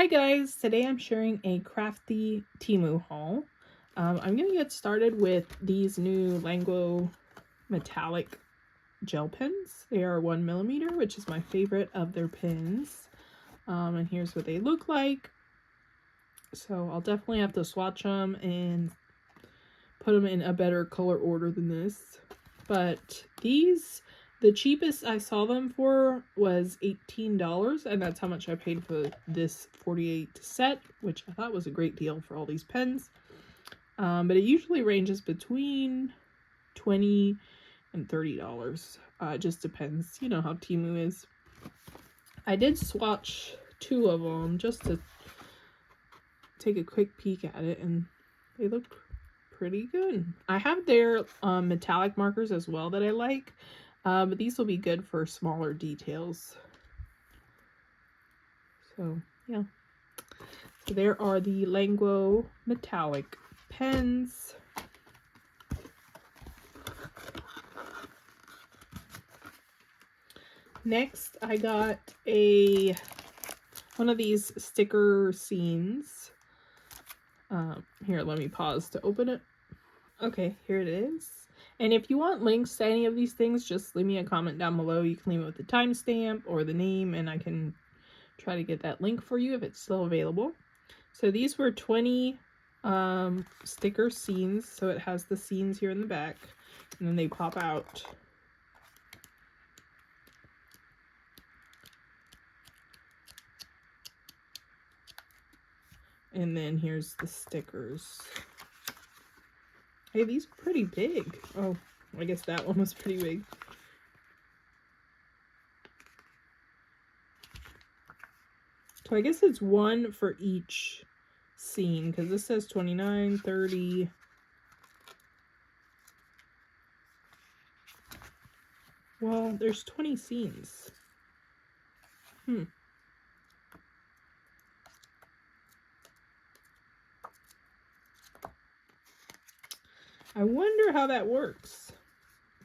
Hi guys, today I'm sharing a Crafty Temu haul. I'm going to get started with these new Lango metallic gel pens. They are 1mm, which is my favorite of their pens. And here's what they look like. So I'll definitely have to swatch them and put them in a better color order than this. But these, the cheapest I saw them for was $18, and that's how much I paid for this 48 set, which I thought was a great deal for all these pens. But it usually ranges between $20 and $30. It just depends, you know how Temu is. I did swatch two of them just to take a quick peek at it, and they look pretty good. I have their metallic markers as well that I like, but these will be good for smaller details. So yeah, so there are the Lango metallic pens. Next, I got one of these sticker scenes. Here, let me pause to open it. Okay, here it is. And if you want links to any of these things, just leave me a comment down below. You can leave it with the timestamp or the name, and I can try to get that link for you if it's still available. So these were 20 sticker scenes. So it has the scenes here in the back, and then they pop out. And then here's the stickers. Hey, these are pretty big. Oh, I guess that one was pretty big. So I guess it's one for each scene, because this says 29, 30. Well, there's 20 scenes. I wonder how that works.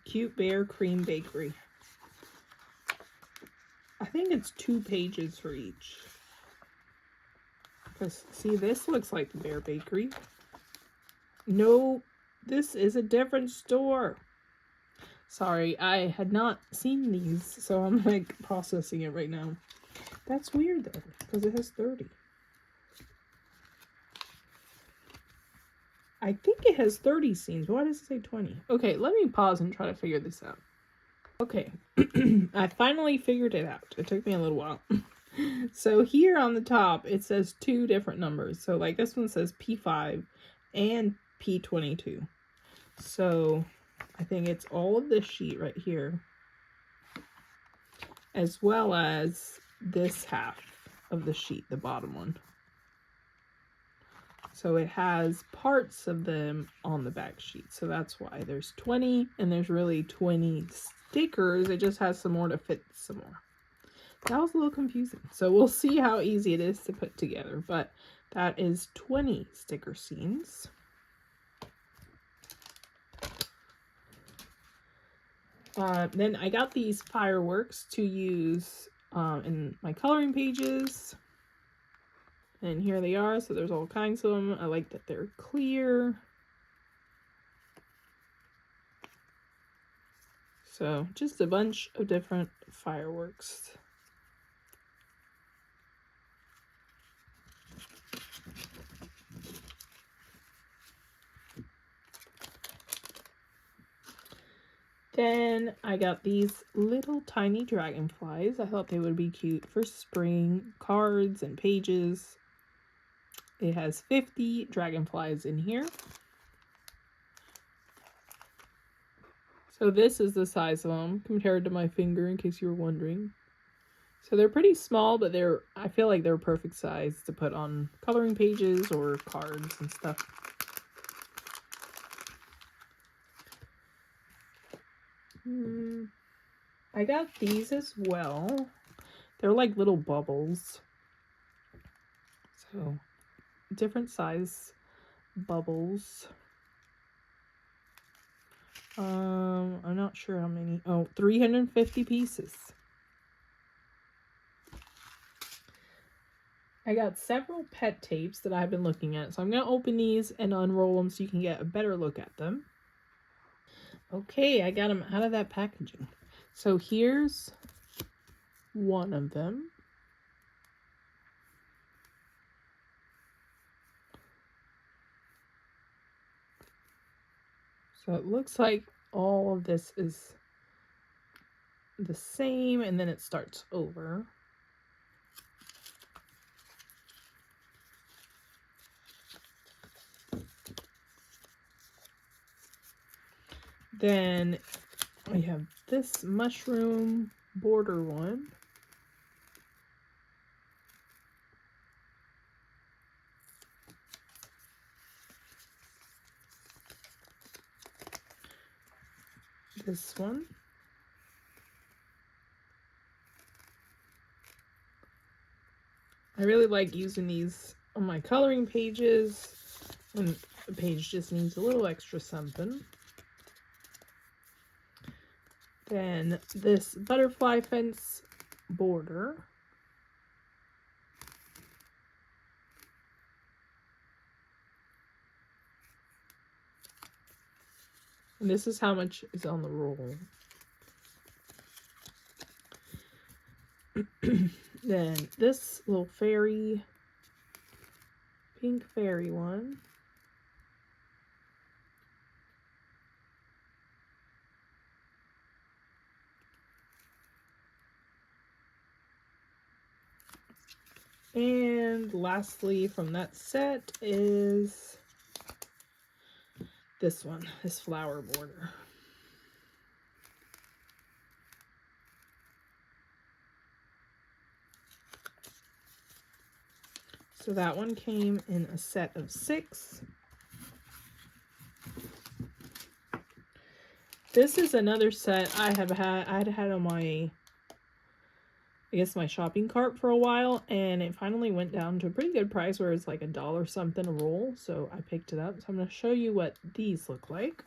Cute Bear Cream Bakery. I think it's 2 pages for each. Because, see, this looks like the Bear Bakery. No, this is a different store. Sorry, I had not seen these, so I'm like processing it right now. That's weird though, because it has 30. I think it has 30 scenes. Why does it say 20? Okay, let me pause and try to figure this out. Okay, I finally figured it out. It took me a little while. So here on the top, it says 2 different numbers. So like this one says P5 and P22. So I think it's all of this sheet right here, as well as this half of the sheet, the bottom one. So it has parts of them on the back sheet. So that's why there's 20, and there's really 20 stickers. It just has some more to fit some more. That was a little confusing. So we'll see how easy it is to put together. But that is 20 sticker scenes. Then I got these fireworks to use in my coloring pages. And here they are. So there's all kinds of them. I like that they're clear. So just a bunch of different fireworks. Then I got these little tiny dragonflies. I thought they would be cute for spring cards and pages. It has 50 dragonflies in here. So this is the size of them compared to my finger, in case you were wondering. So they're pretty small, but I feel like they're perfect size to put on coloring pages or cards and stuff. I got these as well. They're like little bubbles. So different size bubbles. I'm not sure how many. Oh, 350 pieces. I got several pet tapes that I've been looking at, so I'm going to open these and unroll them so you can get a better look at them. Okay, I got them out of that packaging. So here's one of them. So it looks like all of this is the same, and then it starts over. Then we have this mushroom border one. This one. I really like using these on my coloring pages when the page just needs a little extra something. Then this butterfly fence border. And this is how much is on the roll. Then this little fairy, pink fairy one. And lastly from that set is this one, this flower border. So that one came in a set of 6. This is another set I'd had on my, I guess, my shopping cart for a while, and it finally went down to a pretty good price where it's like $1 something a roll, so I picked it up. So I'm going to show you what these look like.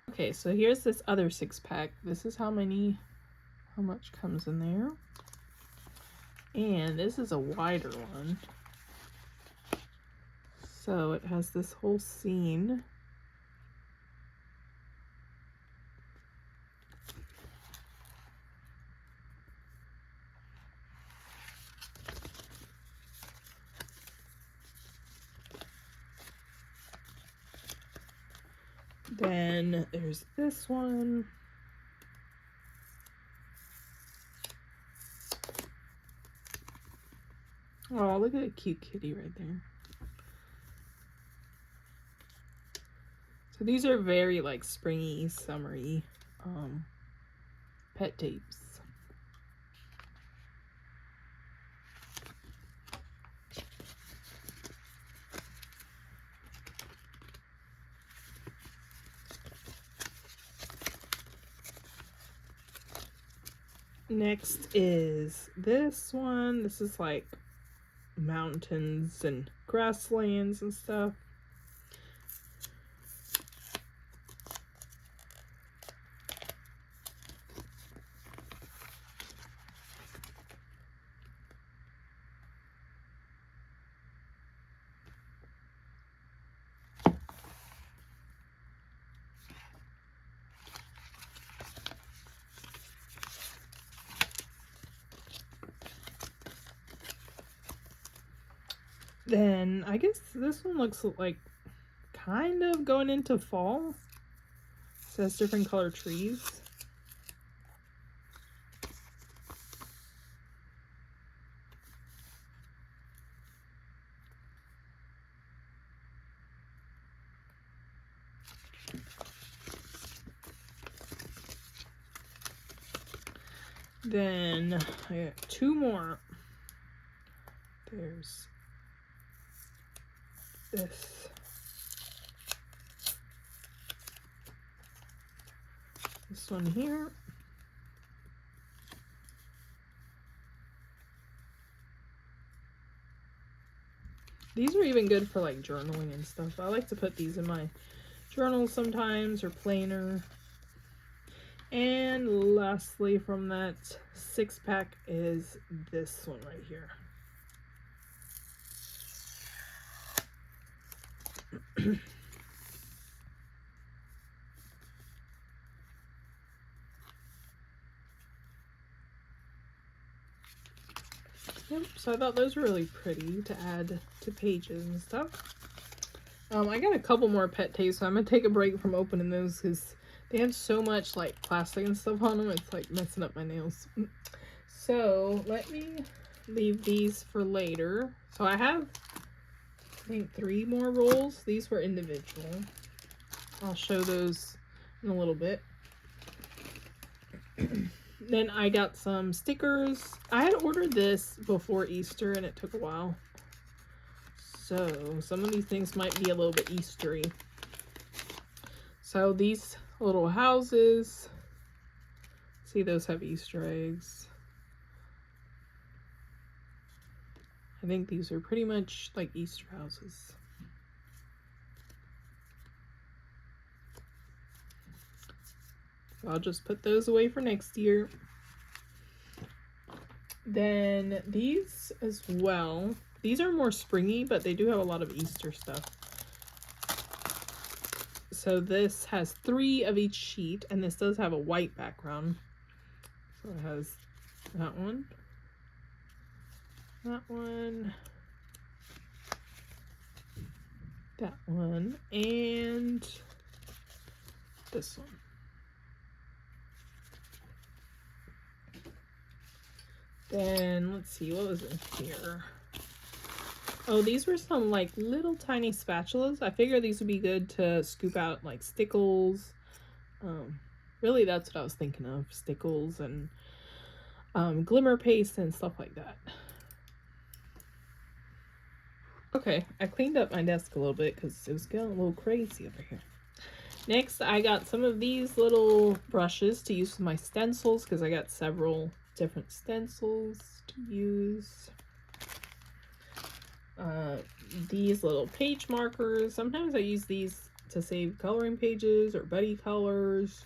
Okay, so here's this other 6-pack. This is how much comes in there. And this is a wider one. So it has this whole scene. Then there's this one. Oh, look at a cute kitty right there. So these are very like springy, summery pet tapes. Next is this one. This is like mountains and grasslands and stuff. Then I guess this one looks like kind of going into fall. It says different color trees. Then I got 2 more. There's this. This one here. These are even good for like journaling and stuff. I like to put these in my journal sometimes, or planner. And lastly from that 6-pack is this one right here. Yep, so I thought those were really pretty to add to pages and stuff. I got a couple more pet tapes, so I'm gonna take a break from opening those because they have so much like plastic and stuff on them. It's like messing up my nails. So let me leave these for later. So I have, I think, 3 more rolls. These were individual. I'll show those in a little bit. Then I got some stickers. I had ordered this before Easter and it took a while. So some of these things might be a little bit Eastery. So these little houses, see, those have Easter eggs. I think these are pretty much like Easter houses. So I'll just put those away for next year. Then these as well. These are more springy, but they do have a lot of Easter stuff. So this has 3 of each sheet, and this does have a white background. So it has that one, that one, that one, and this one. Then let's see, what was in here? Oh, these were some like little tiny spatulas. I figured these would be good to scoop out like stickles. Really, that's what I was thinking of, stickles and glimmer paste and stuff like that. Okay, I cleaned up my desk a little bit because it was getting a little crazy over here. Next, I got some of these little brushes to use with my stencils because I got several different stencils to use. These little page markers. Sometimes I use these to save coloring pages or buddy colors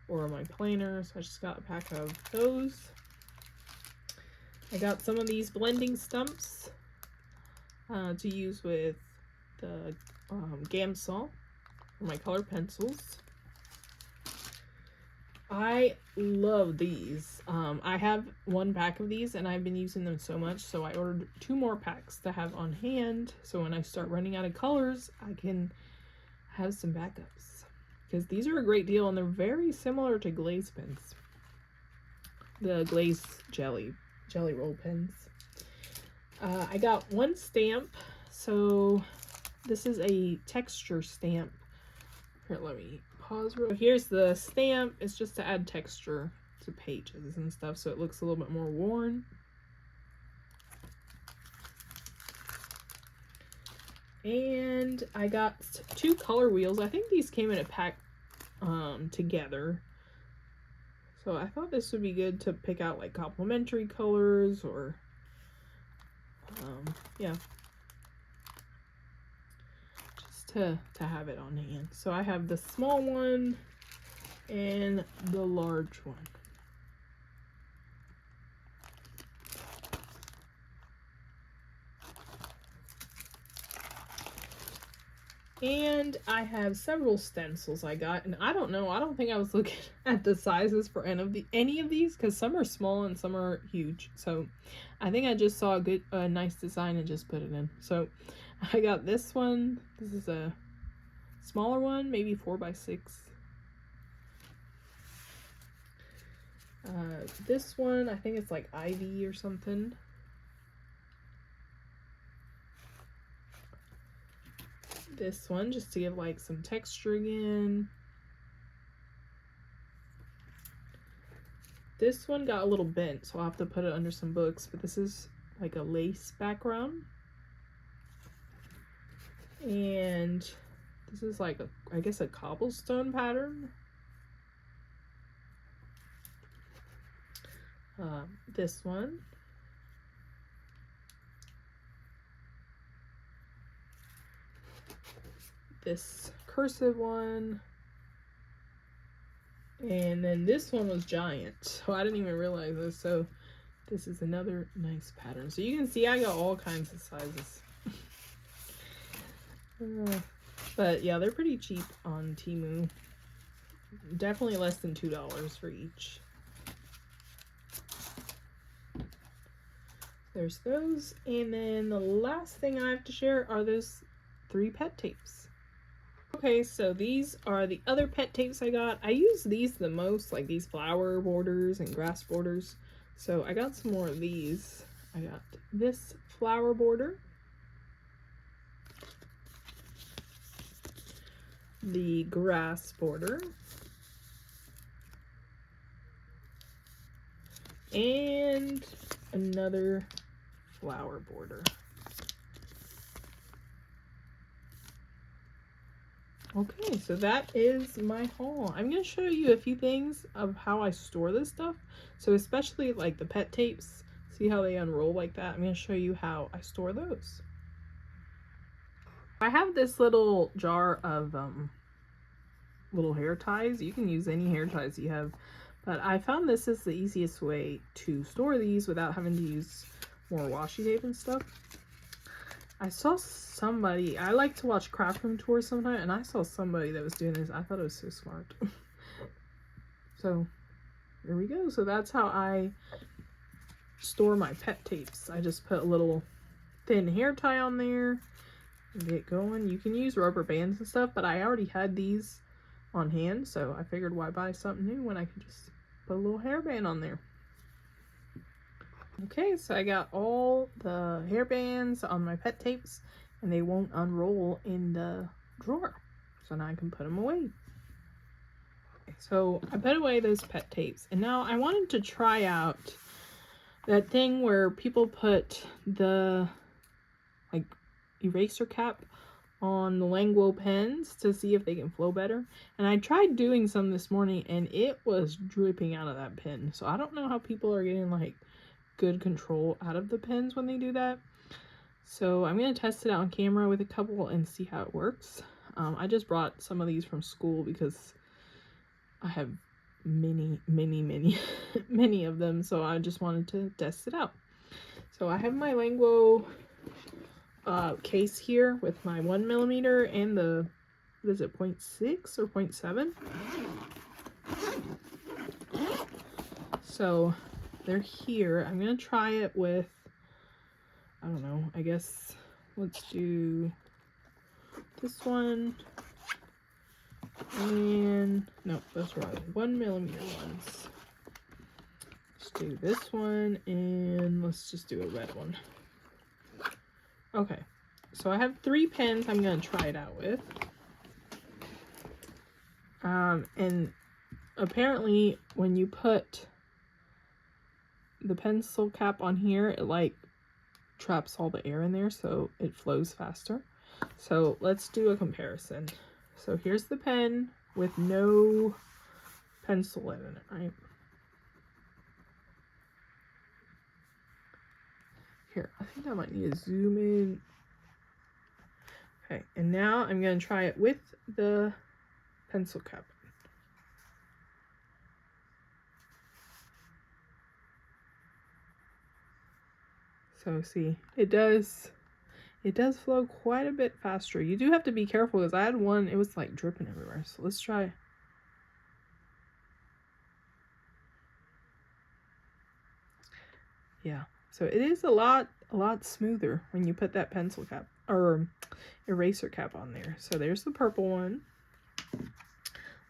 or my planner. So I just got a pack of those. I got some of these blending stumps to use with the Gamsol for my color pencils. I love these. I have 1 pack of these and I've been using them so much, so I ordered 2 more packs to have on hand, so when I start running out of colors I can have some backups, because these are a great deal and they're very similar to glaze pens, the glaze jelly roll pens. I got 1 stamp. So this is a texture stamp. Here, let me pause real. Here's the stamp. It's just to add texture to pages and stuff, so it looks a little bit more worn. And I got 2 color wheels. I think these came in a pack together. So I thought this would be good to pick out like complementary colors or yeah, just to have it on hand. So I have the small one and the large one. And I have several stencils I got, and I don't know, I don't think I was looking at the sizes for any of these, because some are small and some are huge. So I think I just saw a nice design and just put it in. So I got this one. This is a smaller one, maybe 4x6. This one, I think it's like ivy or something. This one, just to give like some texture again. This one got a little bent, so I'll have to put it under some books, but this is like a lace background. And this is like I guess a cobblestone pattern. This one. This cursive one, and then this one was giant, so I didn't even realize this. So this is another nice pattern. So you can see I got all kinds of sizes. But yeah, they're pretty cheap on Temu. Definitely less than $2 for each. There's those. And then the last thing I have to share are those 3 pet tapes. Okay, so these are the other pet tapes I got. I use these the most, like these flower borders and grass borders. So I got some more of these. I got this flower border, the grass border, and another flower border. Okay, so that is my haul. I'm going to show you a few things of how I store this stuff. So especially like the pet tapes, see how they unroll like that? I'm going to show you how I store those. I have this little jar of little hair ties. You can use any hair ties you have, but I found this is the easiest way to store these without having to use more washi tape and stuff. I saw somebody, I like to watch craft room tours sometimes, and I saw somebody that was doing this. I thought it was so smart. So there we go. So that's how I store my pet tapes. I just put a little thin hair tie on there and get going. You can use rubber bands and stuff, but I already had these on hand, so I figured why buy something new when I can just put a little hairband on there. Okay, so I got all the hair bands on my pet tapes, and they won't unroll in the drawer. So now I can put them away. Okay, so I put away those pet tapes, and now I wanted to try out that thing where people put the like eraser cap on the Langlo pens to see if they can flow better. And I tried doing some this morning, and it was dripping out of that pen. So I don't know how people are getting like good control out of the pens when they do that. So I'm going to test it out on camera with a couple and see how it works. I just brought some of these from school because I have many many of them, so I just wanted to test it out. So I have my Langlo case here with my 1mm and the, what is it, 0.6 or 0.7. So they're here. I'm gonna try it with, I don't know, I guess let's do this one, and no, those were 1mm ones. Let's do this one, and let's just do a red one. Okay, so I have 3 pens I'm gonna try it out with. And apparently when you put the pencil cap on here, it like traps all the air in there, so it flows faster. So let's do a comparison. So here's the pen with no pencil in it, right? Here, I think I might need to zoom in. Okay, and now I'm going to try it with the pencil cap. So see, it does flow quite a bit faster. You do have to be careful because I had one, it was like dripping everywhere. So let's try. Yeah, so it is a lot smoother when you put that pencil cap or eraser cap on there. So there's the purple one.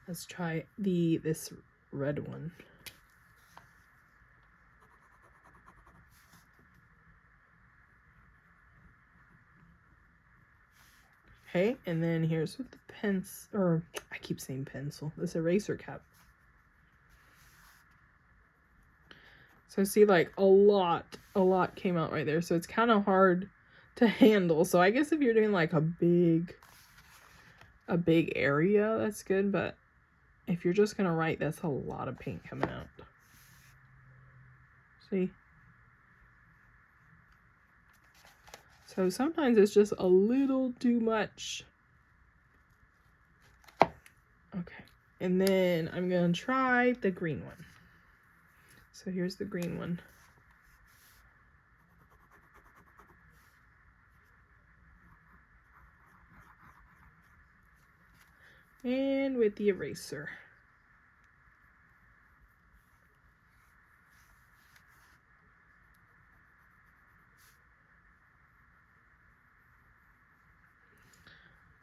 Let's try this red one. Okay, and then here's with the pencil, or I keep saying pencil, this eraser cap. So see, like a lot came out right there. So it's kind of hard to handle. So I guess if you're doing like a big area, that's good. But if you're just gonna write, that's a lot of paint coming out. See? So sometimes it's just a little too much. Okay, and then I'm gonna try the green one. So here's the green one. And with the eraser.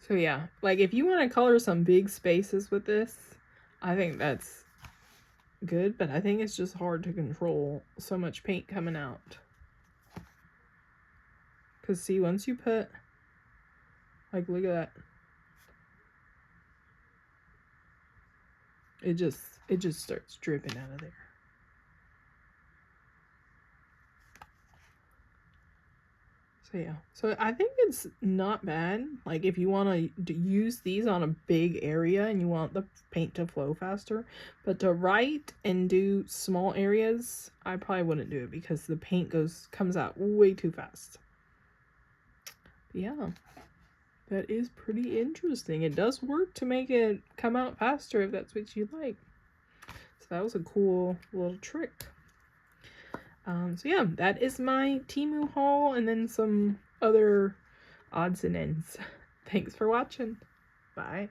So yeah, like if you want to color some big spaces with this, I think that's good, but I think it's just hard to control so much paint coming out. Because see, once you put, like, look at that. It just starts dripping out of there. So yeah, so I think it's not bad. Like if you want to use these on a big area and you want the paint to flow faster, but to write and do small areas, I probably wouldn't do it because the paint comes out way too fast. But yeah, that is pretty interesting. It does work to make it come out faster if that's what you like. So that was a cool little trick. So yeah, that is my Temu haul and then some other odds and ends. Thanks for watching. Bye.